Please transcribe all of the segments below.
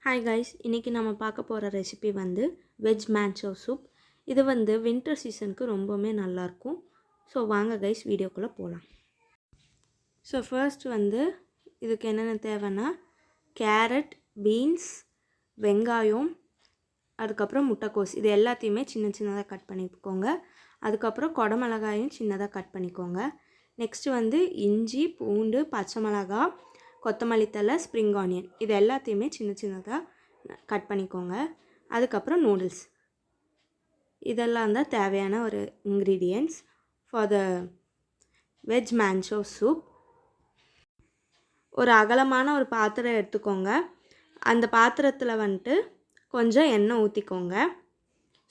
Hi guys, இன்னைக்கு நாம பார்க்க போற ரெசிபி வந்து வெஜ் manchow soup. இது வந்து winter seasonக்கு ரொம்பவே நல்லா இருக்கும். சோ வாங்க guys வீடியோக்குள்ள போலாம். சோ ஃபர்ஸ்ட் வந்து இதுக்கு என்னென்ன தேவைனா கேரட், பீன்ஸ், வெங்காயம், அதுக்கு அப்புறம் முட்டைக்கோஸ் இது எல்லாத்தையுமே சின்ன சின்னதா கட் பண்ணிக்கோங்க. அதுக்கு அப்புறம் கொடமிளகாயும் சின்னதா கட் பண்ணிக்கோங்க. நெக்ஸ்ட் வந்து இஞ்சி, பூண்டு, பச்சை மிளகாய், கொத்தமல்லி தழை, ஸ்ப்ரிங் ஆனியன் இது எல்லாத்தையுமே சின்ன சின்னதாக கட் பண்ணிக்கோங்க. அதுக்கப்புறம் நூடுல்ஸ் இதெல்லாம் தான் தேவையான ஒரு ingredients for the veg manchow soup. ஒரு அகலமான ஒரு பாத்திரம் எடுத்துக்கோங்க. அந்த பாத்திரத்தில் வந்துட்டு கொஞ்சம் எண்ணெய் ஊற்றிக்கோங்க.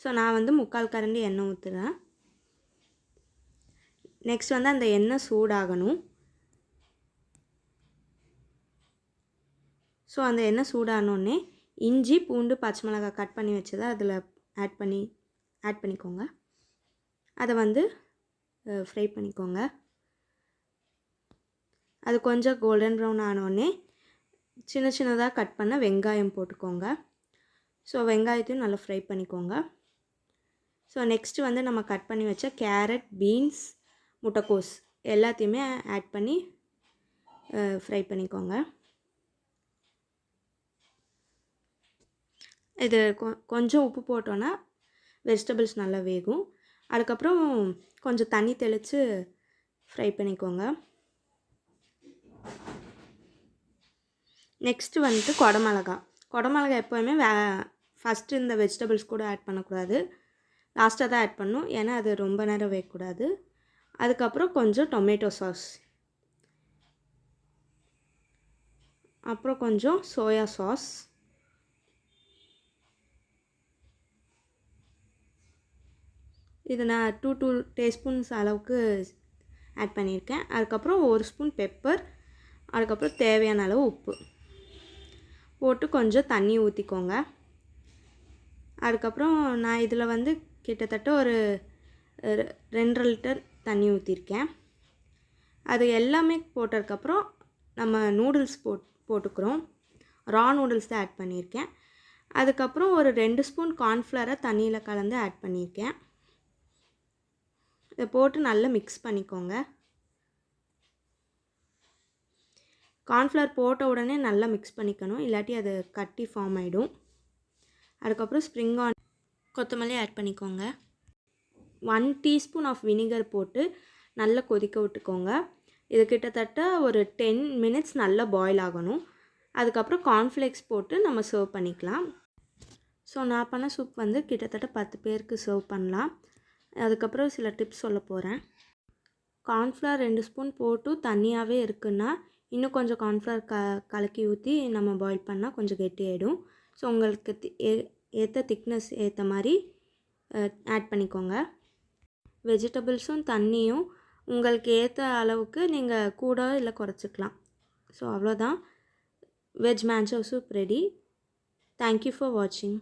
ஸோ நான் வந்து 3/4 கரண்டி எண்ணெய் ஊற்றுறேன். நெக்ஸ்ட் வந்து அந்த எண்ணெய் சூடாகணும். ஸோ அந்த எண்ணெய் சூடானோடனே இஞ்சி, பூண்டு, பச்சை மிளகாய் கட் பண்ணி வச்சதை அதில் ஆட் பண்ணிக்கோங்க. அதை வந்து ஃப்ரை பண்ணிக்கோங்க. அது கொஞ்சம் கோல்டன் ப்ரௌன் ஆனோடனே சின்ன சின்னதாக கட் பண்ண வெங்காயம் போட்டுக்கோங்க. ஸோ வெங்காயத்தையும் நல்லா ஃப்ரை பண்ணிக்கோங்க. ஸோ நெக்ஸ்ட்டு வந்து நம்ம கட் பண்ணி வச்ச கேரட், பீன்ஸ், முட்டைக்கோஸ் எல்லாத்தையுமே ஆட் பண்ணி ஃப்ரை பண்ணிக்கோங்க. இது கொஞ்சம் உப்பு போட்டோன்னா வெஜிடபிள்ஸ் நல்லா வேகும். அதுக்கப்புறம் கொஞ்சம் தண்ணி தெளித்து ஃப்ரை பண்ணிக்கோங்க. நெக்ஸ்ட்டு வந்துட்டு கொடமிளகா எப்போவுமே ஃபஸ்ட்டு இந்த வெஜிடபிள்ஸ் கூட ஆட் பண்ணக்கூடாது, லாஸ்ட்டாக தான் ஆட் பண்ணணும். ஏன்னா அது ரொம்ப நேரம் வேகக்கூடாது. அதுக்கப்புறம் கொஞ்சம் டொமேட்டோ சாஸ், அப்புறம் கொஞ்சம் சோயா சாஸ், இது நான் 2 டீஸ்பூன்ஸ் அளவுக்கு ஆட் பண்ணியிருக்கேன். அதுக்கப்புறம் 1 ஸ்பூன் பெப்பர், அதுக்கப்புறம் தேவையான அளவு உப்பு போட்டு கொஞ்சம் தண்ணி ஊற்றிக்கோங்க. அதுக்கப்புறம் நான் இதில் வந்து கிட்டத்தட்ட ஒரு 2.5 லிட்டர் தண்ணி ஊற்றிருக்கேன். அது எல்லாமே போட்டதுக்கப்புறம் நம்ம நூடுல்ஸ் போட்டுக்கிறோம். ரா நூடுல்ஸ் தான் ஆட் பண்ணியிருக்கேன். அதுக்கப்புறம் ஒரு 2 ஸ்பூன் கார்ன்ஃப்ளவரை தண்ணியில் கலந்து ஆட் பண்ணியிருக்கேன். இதை போட்டு நல்லா மிக்ஸ் பண்ணிக்கோங்க. கார்ன்ஃப்ளவர் போட்ட உடனே நல்லா மிக்ஸ் பண்ணிக்கணும், இல்லாட்டி அது கட்டி ஃபார்ம் ஆகிடும். அதுக்கப்புறம் ஸ்ப்ரிங் ஆனியன், கொத்தமல்லி ஆட் பண்ணிக்கோங்க. 1 டீஸ்பூன் ஆஃப் வினிகர் போட்டு நல்லா கொதிக்க விட்டுக்கோங்க. இது கிட்டத்தட்ட ஒரு 10 மினிட்ஸ் நல்லா பாயில் ஆகணும். அதுக்கப்புறம் கார்ன்ஃப்ளேக்ஸ் போட்டு நம்ம சர்வ் பண்ணிக்கலாம். ஸோ நான் பண்ண சூப் வந்து கிட்டத்தட்ட 10 பேருக்கு சர்வ் பண்ணலாம். அதுக்கப்புறம் சில டிப்ஸ் சொல்ல போகிறேன். கார்ன்ஃப்ளவர் 2 ஸ்பூன் போட்டு தண்ணியாகவே இருக்குன்னா இன்னும் கொஞ்சம் கார்ன்ஃப்ளவர் கலக்கி ஊற்றி நம்ம பாயில் பண்ணால் கொஞ்சம் கெட்டியாயிடும். ஸோ உங்களுக்கு ஏற்ற திக்னஸ் ஏற்ற மாதிரி ஆட் பண்ணிக்கோங்க. வெஜிடபிள்ஸும் தண்ணியும் உங்களுக்கு ஏற்ற அளவுக்கு நீங்கள் கூட இல்லை குறைச்சிக்கலாம். ஸோ அவ்வளோதான், veg manchow soup ready. Thank you for வாட்சிங்.